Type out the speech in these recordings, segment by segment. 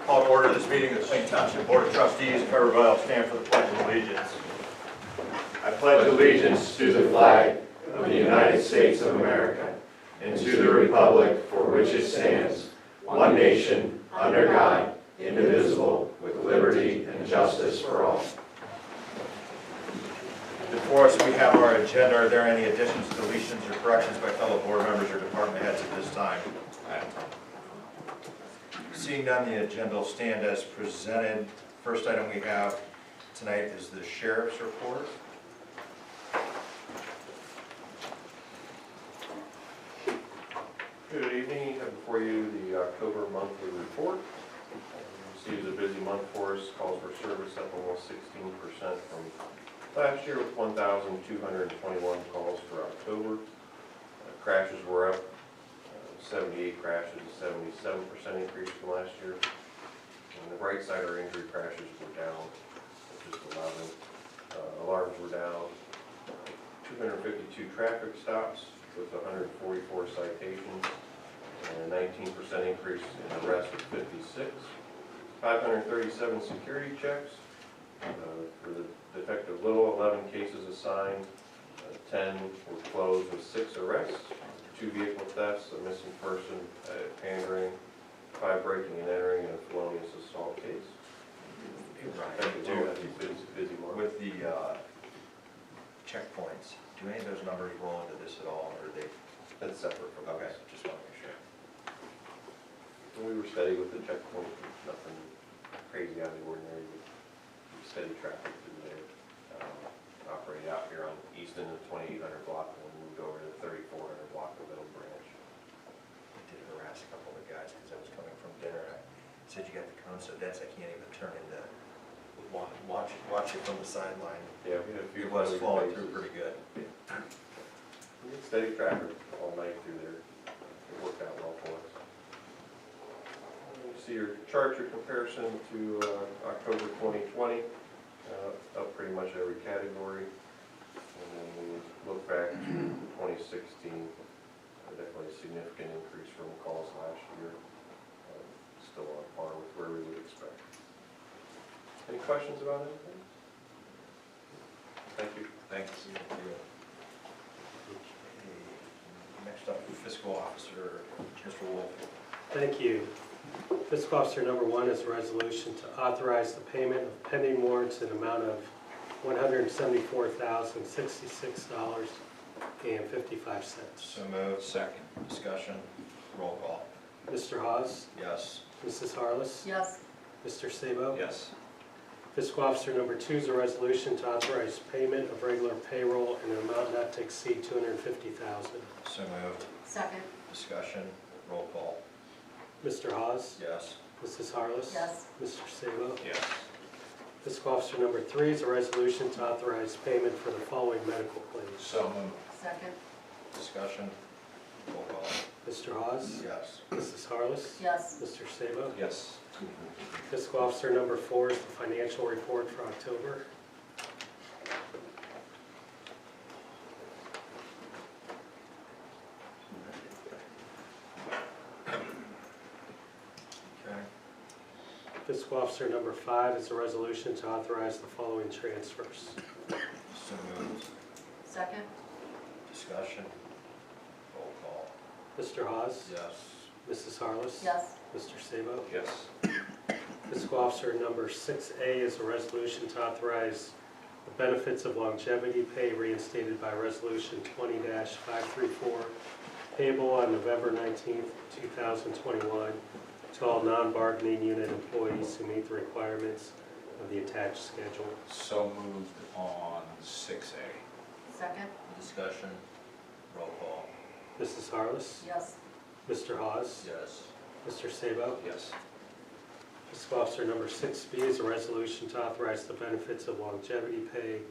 Call to order this meeting of the St. Township Board of Trustees. If everybody will stand for the Pledge of Allegiance. I pledge allegiance to the flag of the United States of America and to the republic for which it stands, one nation, under God, indivisible, with liberty and justice for all. Before us, we have our agenda. Are there any additions, deletions, or corrections by fellow board members or department heads at this time? Seeing none, the agenda will stand as presented. First item we have tonight is the sheriff's report. Good evening. You have before you the October monthly report. You see it was a busy month for us. Calls for service up almost 16% from last year with 1,221 calls for October. Crashes were up 78 crashes, 77% increase from last year. On the bright side, our injury crashes were down, just 11. Alarms were down. 252 traffic stops with 144 citations, and a 19% increase in arrests with 56. 537 security checks. For the Detective Little, 11 cases assigned, 10 were closed with 6 arrests. 2 vehicle thefts, a missing person, pandering, 5 breaking and entering, and a felonious assault case. Busy month. With the checkpoints, do any of those numbers roll into this at all, or are they? That's separate from Okay, this. just want to make sure. We were steady with the checkpoint, nothing crazy out of the ordinary, but steady traffic through there. Operated out here on Easton and 2800 block, and we moved over to the 3400 block of Middle Branch. I did harass a couple of the guys because I was coming from dinner. I said, you got the cone so dense I can't even turn into, watch it from the sideline. Yeah, we had a few. It was flowing through pretty good. We had steady traffic all night through there. It worked out well for us. You see your chart, your comparison to October 2020, up pretty much every category. And then we look back to 2016, definitely a significant increase from calls last year. Still on par with where we would expect. Any questions about anything? Thank you. Thanks. Next up, fiscal officer, Mr. Wolf. Thank you. Fiscal officer number 1 is a resolution to authorize the payment of pending warrants in amount of $174,066.55. So moved. Second. Discussion. Roll call. Mr. Hawes? Yes. Mrs. Harless? Yes. Mr. Sabo? Yes. Fiscal officer number 2 is a resolution to authorize payment of regular payroll in an amount not to exceed $250,000. So moved. Second. Discussion. Roll call. Mr. Hawes? Yes. Mrs. Harless? Yes. Mr. Sabo? Yes. Fiscal officer number 3 is a resolution to authorize payment for the following medical claims. So moved. Second. Discussion. Roll call. Mr. Hawes? Yes. Mrs. Harless? Yes. Mr. Sabo? Yes. Fiscal officer number 4 is the financial report for October. Okay. Fiscal officer number 5 is a resolution to authorize the following transfers. So moved. Second. Discussion. Roll call. Mr. Hawes? Yes. Mrs. Harless? Yes. Mr. Sabo? Yes. Fiscal officer number 6A is a resolution to authorize the benefits of longevity pay reinstated by resolution 20-534 payable on November 19th, 2021 to all non-bargaining unit employees who meet the requirements of the attached schedule. So moved on 6A. Second. Discussion. Roll call. Mrs. Harless? Yes. Mr. Hawes? Yes. Mr. Sabo? Yes. Fiscal officer number 6B is a resolution to authorize the benefits of longevity pay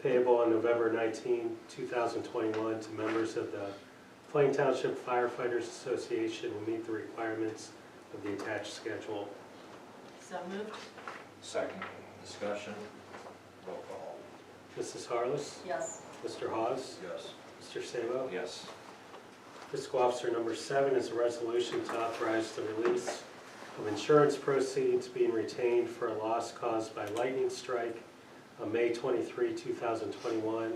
payable on November 19, 2021 to members of the Plain Township Firefighters Association who meet the requirements of the attached schedule. So moved. Second. Discussion. Roll call. Mrs. Harless? Yes. Mr. Hawes? Yes. Mr. Sabo? Yes. Fiscal officer number 7 is a resolution to authorize the release of insurance proceeds being retained for a loss caused by lightning strike on May 23, 2021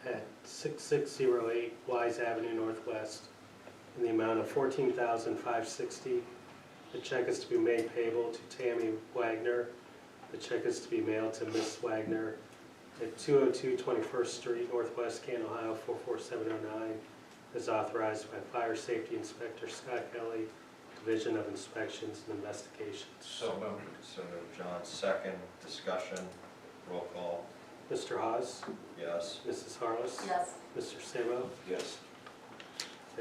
at 6608 Wise Avenue Northwest in the amount of $14,560. The check is to be made payable to Tammy Wagner. The check is to be mailed to Miss Wagner at 202 21st Street, Northwest Canton, Ohio 44709, as authorized by Fire Safety Inspector Scott Kelly, Division of Inspections and Investigations. So moved. So moved, John, second, discussion, roll call, Mr. Hawes? yes. Mrs. Harless? Yes. Mr. Sabo? Yes.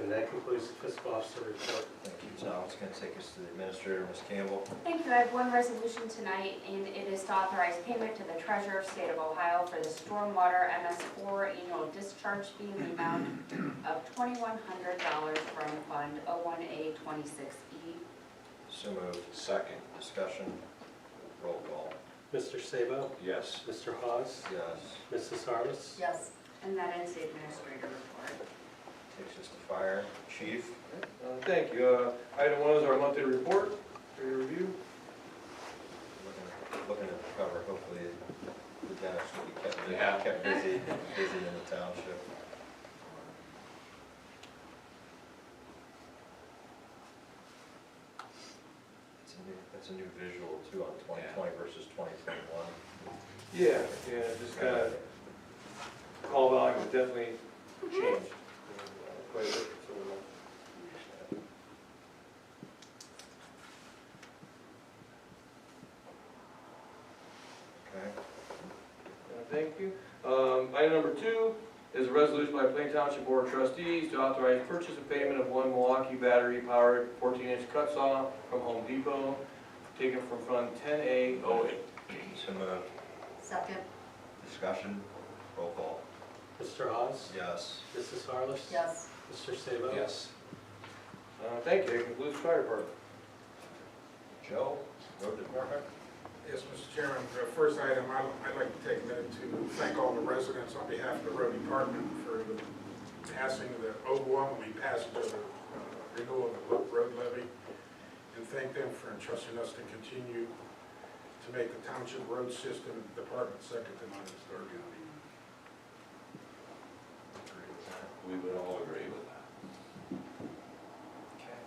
And that concludes the fiscal officer report. Thank you, Tom. It's going to take us to the administrator, Ms. Campbell. Thank you. I have one resolution tonight, and it is to authorize payment to the Treasurer of State of Ohio for the Stormwater MS4 annual discharge fee in the amount of $2,100 from Fund 01A26E. So moved. Second. Discussion, roll call, Mr. Sabo? Yes. Mr. Hawes? yes. Mrs. Harless? Yes. And that is the administrator report. Takes us to fire, chief. Thank you. Item 1 is our monthly report for your review. Looking at the cover, hopefully the dentist will be Yeah. kept busy in the township. It's a new visual too on 2020 versus 2021. Yeah, just kind of call volume has definitely changed quite a bit. Okay. Thank you. Item number 2 is a resolution by Plain Township Board of Trustees to authorize purchase and payment of one Milwaukee battery-powered 14-inch cut saw from Home Depot, taken from Fund 10A08. So moved. Second. Discussion, roll call, Mr. Hawes? yes. Mrs. Harless? Yes. Mr. Sabo? Yes. Thank you. That concludes the fire department. Joe, road department? Yes, Mr. Chairman, the first item, I'd like to take a minute to thank all the residents on behalf of the road department for the passing, the overwhelming passage of the renewal of the road levy, and thank them for entrusting us to continue to make the township road system department second to none in Stark County. We would all agree with that. Okay.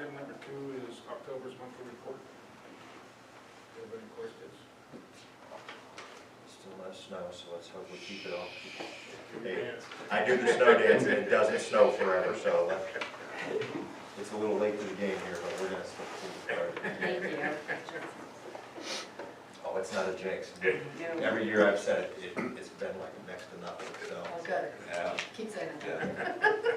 Item number 2 is October's monthly report. Do you have any questions? Still not snow, so let's hope we keep it off. Hey, I do the snow dance and it doesn't snow forever, so it's a little late to the game here, but we're gonna stick to Thank you. Oh, it's not a jinx. No. Every year I've said it, it's been like next to nothing, so. Oh, good. Yeah. Keep saying it. Yeah.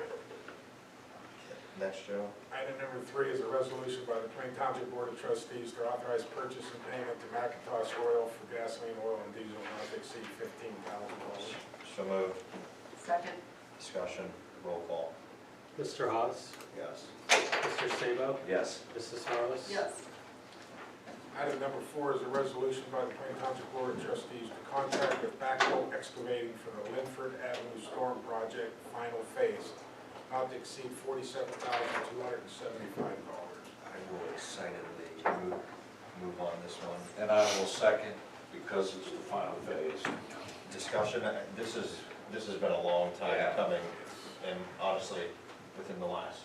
Next, Joe. Item number 3 is a resolution by the Plain Township Board of Trustees to authorize purchase and payment to McIntosh Oil for gasoline, oil, and diesel not to exceed $15,000. So moved. Second. Discussion, roll call, Mr. Hawes? yes. Mr. Sabo? Yes. Mrs. Harless? Yes. Item number 4 is a resolution by the Plain Township Board of Trustees to contract with backhoe excavating for the Linford Avenue Storm Project final phase, not to exceed $47,275. I will excitedly move on this one. And I will second because it's the final phase. Discussion, this has been a long time Yeah. coming, and honestly, within the last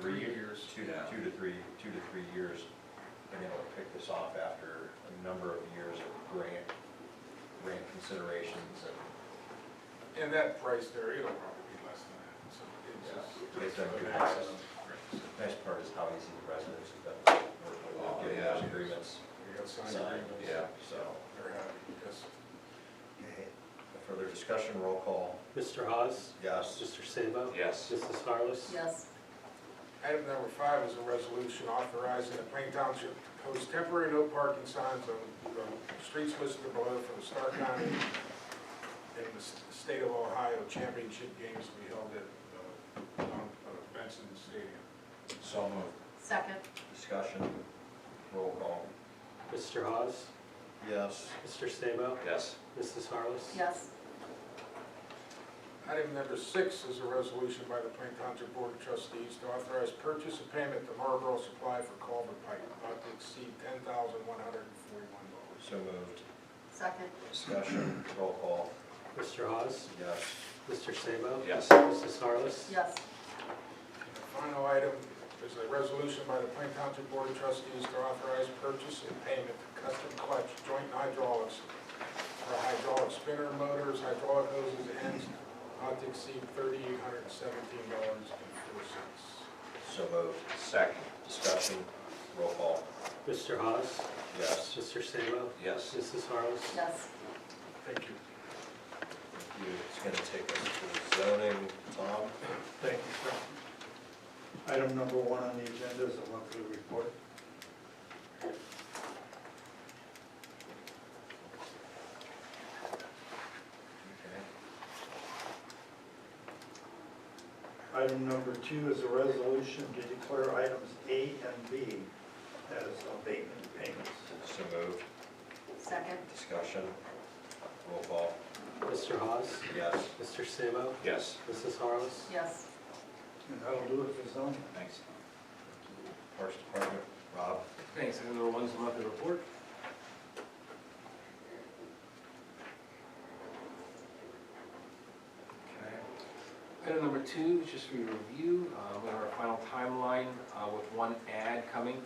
3 years, two Yeah. to three years, being able to pick this off after a number of years of grant considerations and. And that price there, it'll probably be less than that. So it's just- It's done good. Nice part is how easy the residents have been working with getting yeah. those agreements We got signed signed. agreements. Yeah. So, They're happy, yes. okay. Further discussion, roll call, Mr. Hawes? yes. Mr. Sabo? Yes. Mrs. Harless? Yes. Item number 5 is a resolution authorizing the Plain Township to post temporary no parking signs on the streets listed below for the Stark County in the state of Ohio championship games to be held at Benson Stadium. So moved. Second. Discussion, roll call, Mr. Hawes? yes. Mr. Sabo? Yes. Mrs. Harless? Yes. Item number 6 is a resolution by the Plain Township Board of Trustees to authorize purchase of payment to Marlboro Supply for culvert pipe not to exceed $10,141. So moved. Second. Discussion, roll call. Mr. Hawes? Yes. Mr. Sabo? Yes. Mrs. Harless? Yes. The final item is a resolution by the Plain Township Board of Trustees to authorize purchase and payment to Custom Clutch Joint Hydraulics for hydraulic spinner motors, hydraulic hoses, ends not to exceed $3,817.04. So moved. Second. Discussion, roll call. Mr. Hawes? Yes. Mr. Sabo? Yes. Mrs. Harless? Yes. Thank you. Thank you. It's going to take us to zoning. Tom? Thank you, sir. Item number 1 on the agenda is a monthly report. Okay. Item number 2 is a resolution to declare items A and B as abatement payments. So moved. Second. Discussion, roll call. Mr. Hawes? Yes. Mr. Sabo? Yes. Mrs. Harless? Yes. And that'll do it for zoning. Thanks. Parks Department, Rob? Thanks. Item number 1 is the monthly report. Okay. Item number 2 is just for your review. We have our final timeline with one ad coming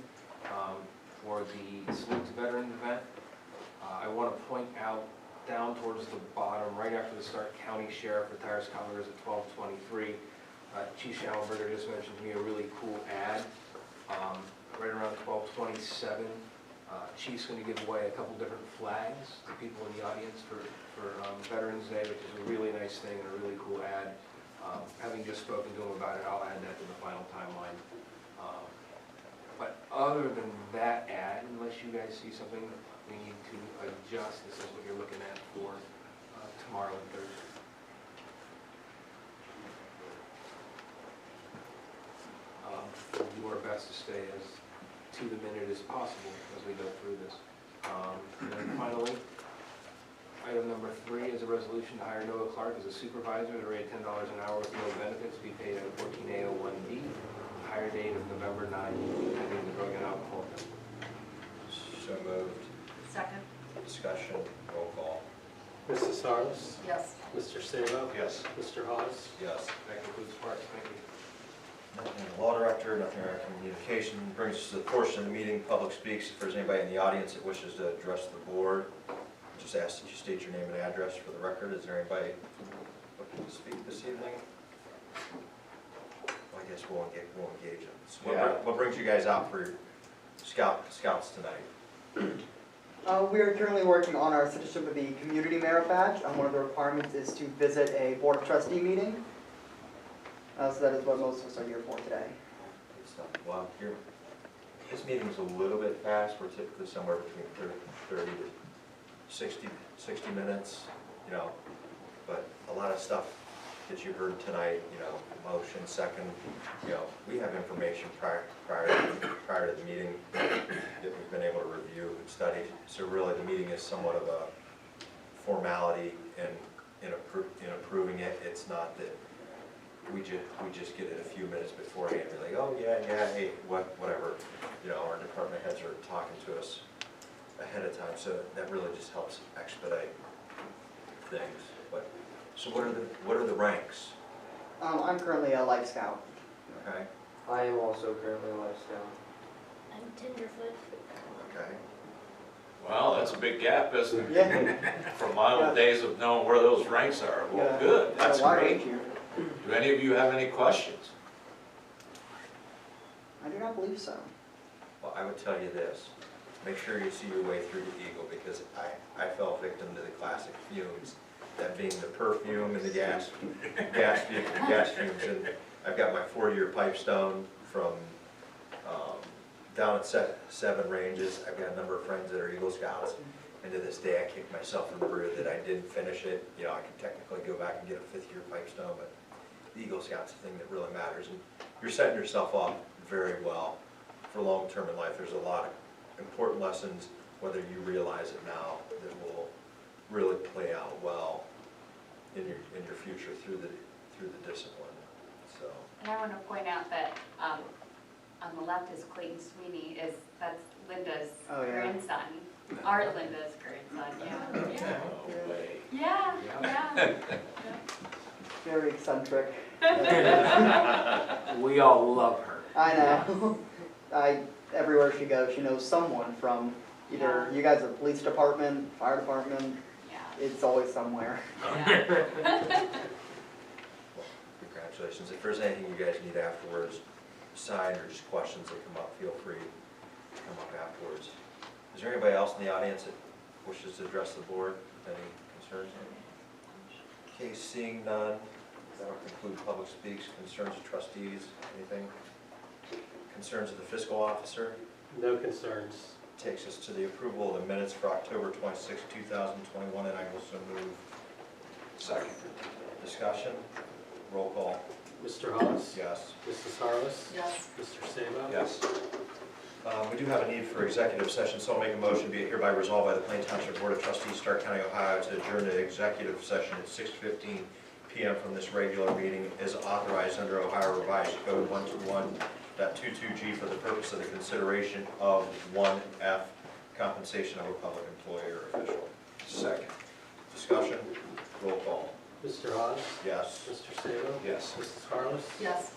for the Salute to Veterans event. I want to point out down towards the bottom, right after the start, County Sheriff retires collars at 12:23. Chief Schallenberger just mentioned to me a really cool ad. Right around 12:27, Chief's going to give away a couple different flags to people in the audience for Veterans Day, which is a really nice thing and a really cool ad. Having just spoken to him about it, I'll add that to the final timeline. But other than that ad, unless you guys see something we need to adjust, this is what you're looking at for tomorrow and Thursday. We'll do our best to stay as to the minute as possible as we go through this. And then finally, item number 3 is a resolution to hire Noah Clark as a supervisor at a rate of $10 an hour with no benefits to be paid at 14A01B. Hire date of November 9, pending the drug and alcohol. So moved. Second. Discussion, roll call. Mrs. Harless? Yes. Mr. Sabo? Yes. Mr. Hawes? Yes. That concludes parts. Thank you. Nothing in the law director, nothing in our communication. Brings us to the portion of the meeting, public speaks. If there's anybody in the audience that wishes to address the board, just ask that you state your name and address for the record. Is there anybody looking to speak this evening? Well, I guess we'll engage them. So what brings you guys out for your scouts tonight? We are currently working on our citizenship with the community merit badge. One of the requirements is to visit a board of trustee meeting. So that is what most of us are here for today. Good stuff. Well, this meeting's a little bit fast. We're typically somewhere between 30 to 60 minutes, but a lot of stuff that you heard tonight, motion, second, we have information prior to the meeting that we've been able to review and study. So really the meeting is somewhat of a formality in approving it. It's not that we just get it a few minutes beforehand. We're like, oh yeah, hey, whatever. Our department heads are talking to us ahead of time, so that really just helps expedite things. But so what are the ranks? I'm currently a Life Scout. Okay. I am also currently a Life Scout. I'm Tenderfoot. Okay. Well, that's a big gap, isn't it? Yeah. From my old days of knowing where those ranks are. Well, Yeah. good, that's Wide great. range here. Do any of you have any questions? I do not believe so. Well, I would tell you this. Make sure you see your way through the Eagle, because I fell victim to the classic fumes, that being the perfume and the gas fumes. And I've got my 4-year pipestone from down at 7 ranges. I've got a number of friends that are Eagle Scouts, and to this day I kick myself in the rear that I didn't finish it. I can technically go back and get a 5th-year pipestone, but the Eagle Scout's the thing that really matters. And you're setting yourself up very well for long-term in life. There's a lot of important lessons, whether you realize it now, that will really play out well in your future through the discipline, so. And I want to point out that on the left is Clayton Sweeney, that's Linda's Oh, yeah. grandson. Our Linda's grandson, yeah. No way. Yeah, yeah. Very eccentric. We all love her. I know. Everywhere she goes, she knows someone from either, you guys are police department, fire department, Yeah. it's always somewhere. Yeah. Congratulations. If there's anything you guys need afterwards, sign or just questions that come up, feel free to come up afterwards. Is there anybody else in the audience that wishes to address the board with any concerns? Okay, seeing none, that will conclude public speaks, concerns of trustees, anything? Concerns of the fiscal officer? No concerns. Takes us to the approval of the minutes for October 26, 2021, and I will so move. Second. Discussion? Roll call. Mr. Hawes? Yes. Mrs. Harless? Yes. Mr. Sabo? Yes. We do have a need for executive session, so I'll make a motion, be it hereby resolved by the Plain Township Board of Trustees, Stark County, Ohio, to adjourn to executive session at 6:15 p.m. from this regular meeting as authorized under Ohio Revised Code 121.22G for the purpose of the consideration of 1F, compensation of a public employee or official. Second. Discussion? Roll call. Mr. Hawes? Yes. Mr. Sabo? Yes. Mrs. Harless? Yes.